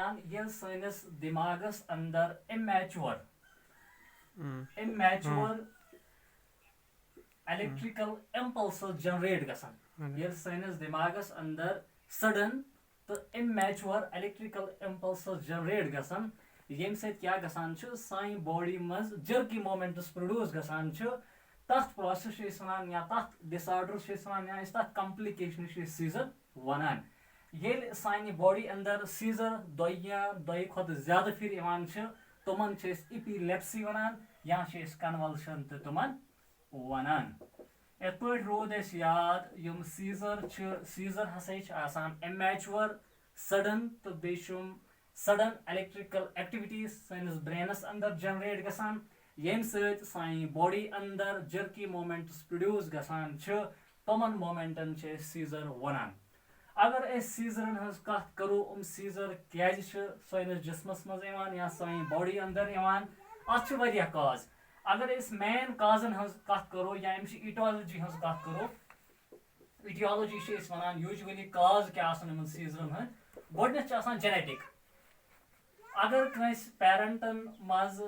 वनान ये सैनिस दिमागस अंदर immature electrical impulses generate गसान ये सैनिस दिमागस अंदर sudden तो immature electrical impulses generate गसान येम से क्या गसान छु साइन बॉडी मज jerky moments produce गसान छु तथ प्रोसेस वनान या तथ डिसऑर्डर वनान या तथ कॉम्प्लिकेशन सीजर वनान ये सानी बॉडी अंदर सीजर दोई खुद ज्यादा फिर इवान तुमन इपिलेप्सी वनान या कन्वल्शन तो तुमन वनान इत पे रोद याद यम सीजर हसा इमेच्योर सडन तो बेशुम सडन इलेक्ट्रिकल एक्टिविटीज सैनिस ब्रेनस अंदर जनरेट गसान येम सत सानी बॉडी अंदर जर्की मोमेंट्स प्रोड्यूस गसान तुमन मोमेंटन सीजर वनान अगर सीजरन हज कत करो सीजर क्या सैनिस जिस्मस मज या सानी बॉडी अंदर अत काज अगर मेन काजन हज कत करो या इटियोलॉजी हज कत करो इटियोलॉजी वनान यूजुअली काज क्या सीजरन हज गोडनेथ जेनेटिक अगर कंस पेरेंटन मज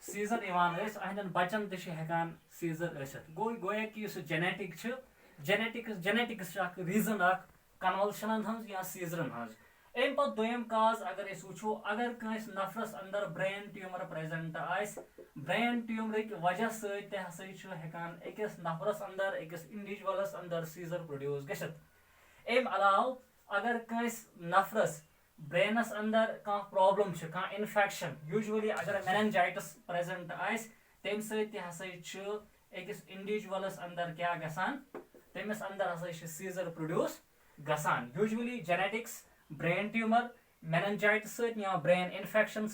सीजर अहदन बचन तकान सीजर गोया कि जेनेटिक्स रीजन कन्वल्शन हज या सीजरन हज अम पे दोयम काज अगर वो अगर कंस नफरस अंदर brain tumour present brain tumour वजह सकान अकिस नफरस अंदर अकिस इंडिविजुअलस अंदर सीजर प्रोड्यूस गशित अम अलाव अगर कंस नफरस ब्रेनस अंदर कह प्रॉब्लम कह इन्फेक्शन यूजुअली अगर मेनिंजाइटिस प्रेजेंट तम सकिस इंडिविजुअलस अंदर क्या गसान तमिस अंदर हसा सीजर प्रोड्यूस गसान usually genetics brain tumour meningitis या ब्रेन इन्फेक्शन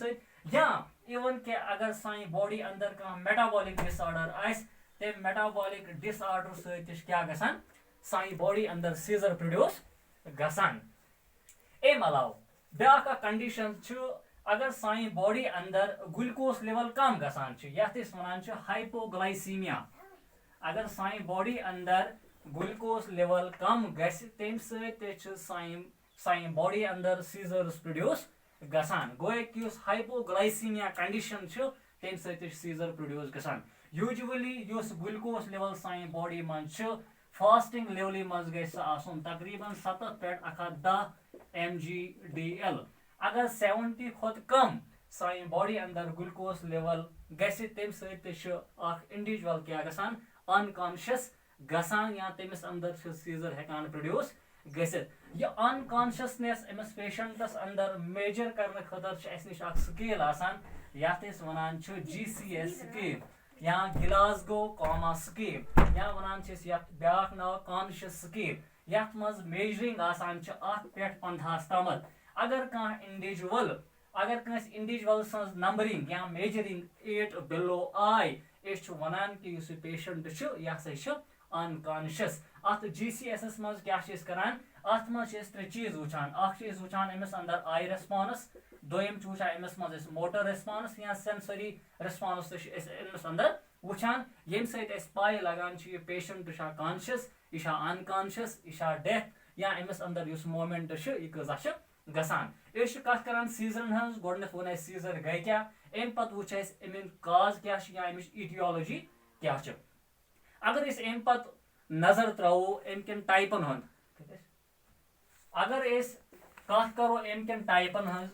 या इवन के अगर सानी बॉडी अंदर कह मेटाबॉलिक डिसऑर्डर तम मेटाबॉलिक डिसऑर्डर क्या गसान सानी बॉडी अंदर सीजर प्रोड्यूस गसान अम अलाव ब्या कंडीशन अगर सानी बॉडी अंदर ग्लूकोज लेवल कम गसान वनान हाइपोग्लाइसीमिया अगर सानी बॉडी अंदर ग्लूकोज लेवल कम गम सानी बॉडी अंदर सीजर्स प्रोड्यूस गसान गोया कि हाइपोग्लाइसीमिया कंडीशन तम सीजर प्रोड्यूस गसान यूजुअली ग्लूकोज लेवल सानी बॉडी मज फास्टिंग लेवल मज तकरीबन 7 पे 10 mgdl अगर 70 खुद कम सानी बॉडी अंदर ग्लूकोज लेवल गम इंडिविजुअल क्या गसान अनकॉन्शियस गसान या तमिस अंदर सीजर हेकान प्रोड्यूस गसित यह अनकॉन्शियसनेस अमिस पेशेंटस अंदर मेजर करने खतर निश स्केल यथ वनान GCS स्केल या ग्लासगो कॉमा स्केल या वनान ब्या नाव कॉन्शियस स्केल यथ मज मेजरिंग 8 पे 50 तमत अगर कह इंडिविजुअल नंबरिंग या मेजरिंग 8 बिलो आई वनान कि पेशेंट यह अनकॉन्शियस अत GCS मज क्या करान अत मज 3 चीज वुचान वुचान अमिस अंदर आई रेस्पॉन्स दोयम वुचान अमिस मज मोटर रेस्पॉन्स या सेंसरी रेस्पॉन्स अमिस अंदर वुचान येम सत पाई लगान यह पेशेंट कॉन्शियस यह अनकॉन्शियस यह डेथ या अमिस अंदर मोमेंट यह कजा गसान कत करान सीजरन हज गोडनेथ वो सीजर गई क्या अम पे वो अमिन काज क्या या अमिच इटियोलॉजी क्या अगर अम पे नजर त्रो अमकन टाइपन हंद अगर कत करो अमकन taipan हंज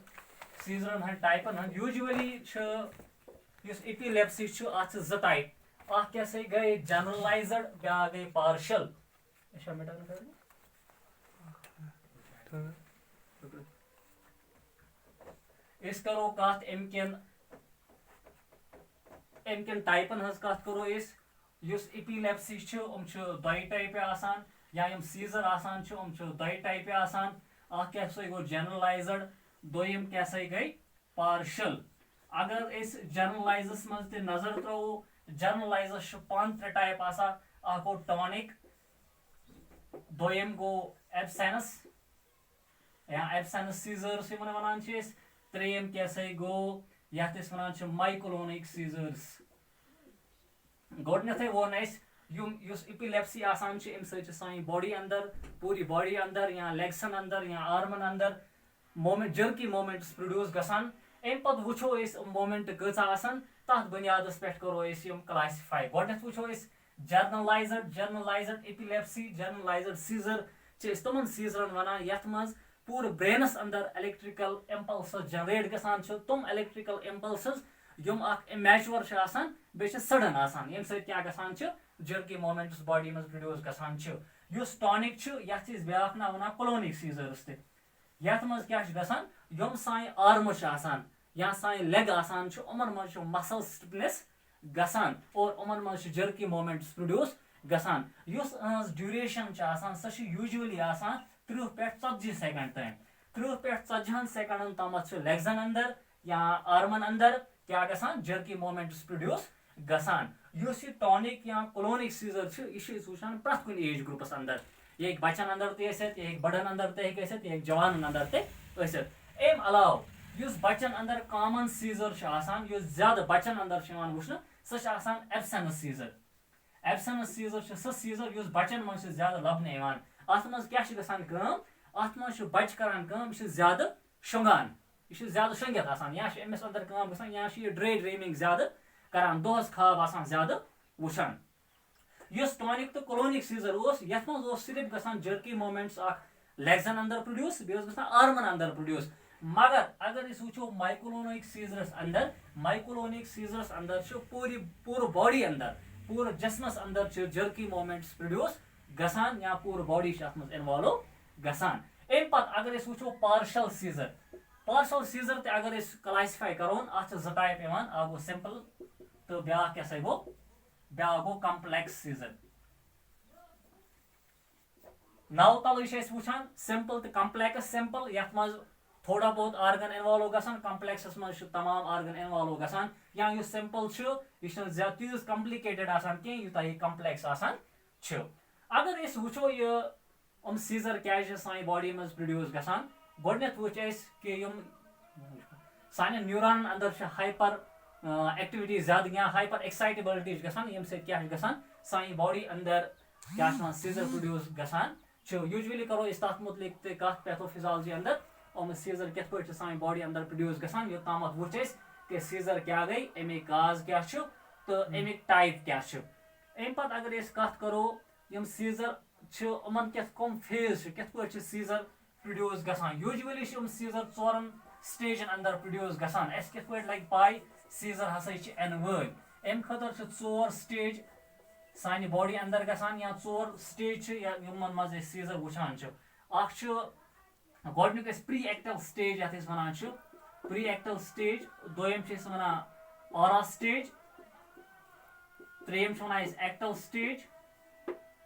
caesarean हंद taipan हंद usually epilepsy अत 2 टाइप क्या गई जनरलाइज्ड ब्या गई पार्शल करो कत अमकन टाइपन हज कत करो इपिलेप्सी 2 टाइप या सीजर 2 टाइप क्या गो जनरलाइज्ड दोयम क्या गई पार्शल अगर जनरलाइजस मज नजर त्रो जनरलाइजस 5 टाइप गो टॉनिक दोयम गो एब्सेंस या एब्सेंस सीजर्स वनान त्रेयम क्या गो यथ वनान माइक्रोनिक सीजर्स गोडनेथे वो इपिलेप्सी सानी बॉडी अंदर पूरी बॉडी अंदर या लेग्सन अंदर या आर्मन अंदर मोमेंट जर्की मोमेंट्स प्रोड्यूस गसान एम पत वुचो इस मोमेंट कचा आसान तथ बुनियादस पे करो इस यम क्लासिफाई गोडनेथ वुचो इस जर्नलाइज्ड एपिलेप्सी जर्नलाइज्ड सीजर तमन सीजरन वनान यथ मज पूरे ब्रेनस अंदर इलेक्ट्रिकल इम्पल्स जनरेट गसान तुम इलेक्ट्रिकल इम्पल्स यम इमेच्योर आसान बे सडन आसान यम सत क्या गसान जर्की मोमेंट्स बॉडी मज प्रोड्यूस गसान युस टॉनिक यथ ब्या ना वन कोलोनिक सीजर्स ते यथ मज क्या गसान यम साइन आर्म्स आसान या साइन लेग आसान उमन मज मसल स्टिफनेस गसान और उमन मज जर्की मोमेंट्स प्रोड्यूस गसान युस ड्यूरेशन आसान सह यूजुअली आसान 30 पे 40 सेकंड तान 30 पे 40 सेकंडन तम लेग्सन अंदर या आर्मन अंदर क्या गसान जर्की मोमेंट्स प्रोड्यूस गसान युस ये टॉनिक या कोलोनिक सीजर यह वुचान प्रथ कुन एज ग्रुपस अंदर यह बच्चन अंदर तह बड़न अंदर तह जवान अंदर तह अम अलाव युस बच्चन अंदर कॉमन सीजर आसान युस ज्यादा बच्चन अंदर वुचन सह आसान एब्सेंस सीजर सह सीजर युस बच्चन मज ज्यादा लबने अत मज क्या गसान अत मज बच करान यह ज्यादा शुंगान यह ज्यादा शुंगित आसान या अमिस अंदर गसान या ड्रे ड्रीमिंग ज्यादा करान दोहस ख्वाब आसान ज्यादा वुचान युस टॉनिक तो कोलोनिक सीजर यथ मज सिर्फ गसान जर्की मोमेंट्स लेग्सन अंदर प्रोड्यूस बे गसान आर्मन अंदर प्रोड्यूस मगर अगर इस वुचो माइक्रोनिक सीजर्स अंदर पूरे बॉडी अंदर पूरे जिस्मस अंदर जर्की मोमेंट्स प्रोड्यूस गसान या पूरे बॉडी इन्वॉल्व गसान अम पत अगर वुचो पार्शल सीजर ते अगर क्लासिफाई करो अत जो टाइप अ गो सिंपल तो ब्या गो कम्प्लेक्स सीजर नव तल वुचान सिंपल तो कम्प्लेक्स सिंपल यथ मज थोड़ा बहुत आर्गन इन्वॉल्व गसान कम्प्लेक्सस मज तमाम आर्गन इन्वॉल्व गसान या यह सिंपल यह तीज कम्प्लिकेटेड आसान कह यूता यह कम्प्लेक्स आसान अगर वुचो यह सीजर क्या सान बॉडी मज प्रोड्यूस गसान गोडनेथ वुच कि सान न्यूरॉन अंदर हाइपर एक्टिविटी ज्यादा या हाइपर एक्साइटेबिलिटी गसान यम सत क्या गसान सान बॉडी अंदर क्या सीजर प्रोड्यूस गसान यूजुअली करो इस तथ मुतलिक कथ पैथोफिजियोलॉजी अंदर सीजर कित पे सान बॉडी अंदर प्रोड्यूस गसान योताम वुच कि सीजर क्या गई अमिक काज क्या तो अमिक टाइप क्या अम पत अगर कथ करो यम सीजर उमन कम फेज कित पे सीजर प्रोड्यूस गसान यूजुअली सीजर 4 स्टेजन अंदर प्रोड्यूस गसान अस कित पे लग पाई सीजर हसा एन वल अम खतर 4 स्टेज सान बॉडी अंदर गसान या 4 स्टेज यमन मज सीजर वुचान गोडनुक प्री एक्टल स्टेज यथ वन प्री एक्टल स्टेज दोयम वन ऑरा स्टेज त्रेयम वन एक्टल स्टेज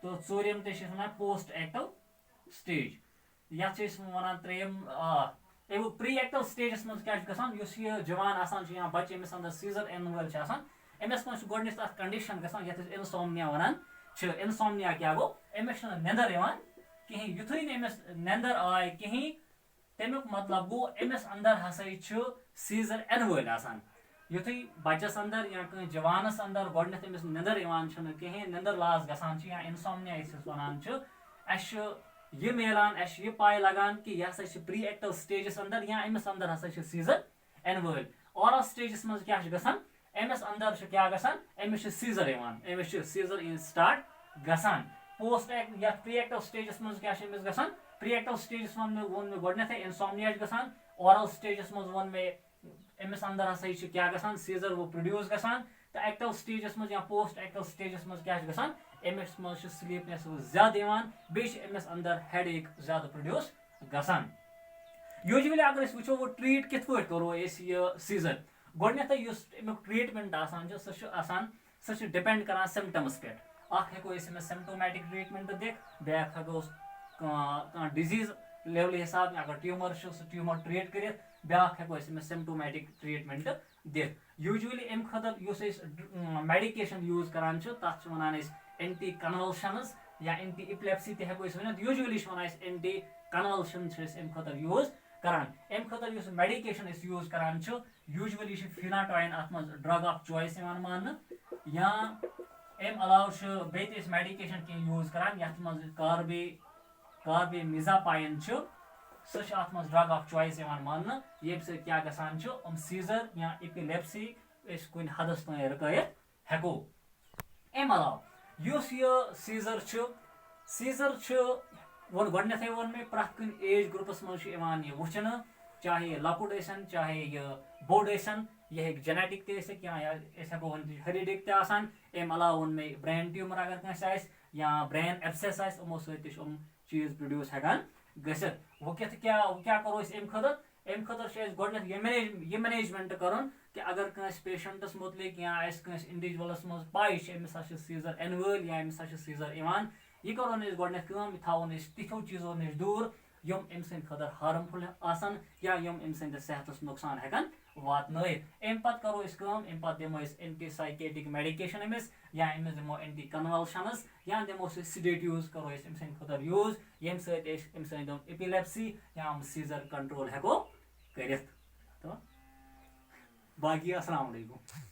तो चोरियम वन पोस्ट एक्टल स्टेज यथ वन त्रेयम प्री एक्टल स्टेजस मज क्या गसान जवान आसान या बच्चे अमिस अंदर सीजर इन वल अमिस मज गोडनिस अत कंडीशन गसान यथ इंसोमनिया वनान इंसोमनिया क्या गो अमिस निंदर कहीं युथुई अमिस निंदर आय कहीं तमुक मतलब गो अमिस अंदर हसा सीजर इन वल आसान युथुई बच्चस अंदर या कहीं जवानस अंदर गोडनिस अमिस निंदर कहीं निंदर लास गसान या इंसोमनिया वनान अश यह मिलान अश यह पाई लगान कि यह हसा प्री एक्टल स्टेजस अंदर या अमिस अंदर हसा सीजर इन वल ऑरल स्टेजस मज क्या गसान अमिस अंदर क्या गसान अमिस सीजर अमिस सीजर इन स्टार्ट गसान पोस्ट या प्री एक्टल स्टेजस मज क्या गसान प्री एक्टल स्टेजस वन मे गोडनेथ इंसोमनिया गसान ऑरल स्टेजस मज वन मे अमिस अंदर हसा क्या गसान सीजर वो प्रोड्यूस गसान तो एक्टल स्टेजस मज या पोस्ट एक्टल स्टेजस मज क्या गसान अमिस मज स्लीपनेस ज्यादा बे अमिस अंदर हेडेक ज्यादा प्रोड्यूस गसान यूजुअली अगर वुचो वो ट्रीट कित पे करो यह सीजर गोडनेथ अमुक ट्रीटमेंट सह डिपेंड करान सिम्टम्स पे हेको सिम्टोमेटिक ट्रीटमेंट दिख बैक हेको डिजीज लेवल हिसाब अगर ट्यूमर ट्यूमर ट्रीट कर ब्या हेको सिम्टोमेटिक ट्रीटमेंट दिख यूजुअली अम खतर मेडिकेशन यूज करान तथ वन एंटी कन्वल्शंस या एंटी इपिलेप्सी हेको यूजुअली वन एंटी कन्वल्शन अम खतर यूज करान अम खतर मेडिकेशन यूज करान यूजुअली फिनाटोइन अत मज ड्रग ऑफ चॉइस मान या अम अलाव बे मेडिकेशन कह यूज करान यथ मज कार्बेमिजापाइन सह अत मज ड्रग ऑफ चॉइस मान ये क्या गसान सीजर या एपिलेप्सी कुन हदस तक रुकैत हेको अम अलाव युस ये सीजर वो गडनथे वो मे प्रथ कुन एज ग्रुपस मज ये वुचन चाहे लकुट सन चाहे ये बोड़ सन यह हेक जेनेटिक तक या हेको वन हेरिडिक तम अलाव वोन मे ब्रेन ट्यूमर अगर कंस या ब्रेन एब्सेस यमो सम चीज प्रोड्यूस हेकान गसित वो क्या करो अम खतर गोडनेथ ये मैनेजमेंट कर कि अगर कंस पेशेंटस मुतलिक या कंस इंडिविजुअलस मज पाई अमिस सीजर एन वल या अमिस सीजर इवान यह करो गोडनेथ थोन तिथो चीजों नश दूर यम अम सद खतर हार्मफुल आसान या यम अम सद सेहतस नुकसान हेकान वातनयित अम पत करो अम पत दिमो एंटी साइकेटिक मेडिकेशन अमिस या अमिस दिमो एंटी कन्वल्शनस या दिमो सिडेटिव्स करो अम सद खतर यूज यम सद अम सद एपिलेप्सी या सीजर कंट्रोल हेको करित तो बाकी अस्सलाम वालेकुम।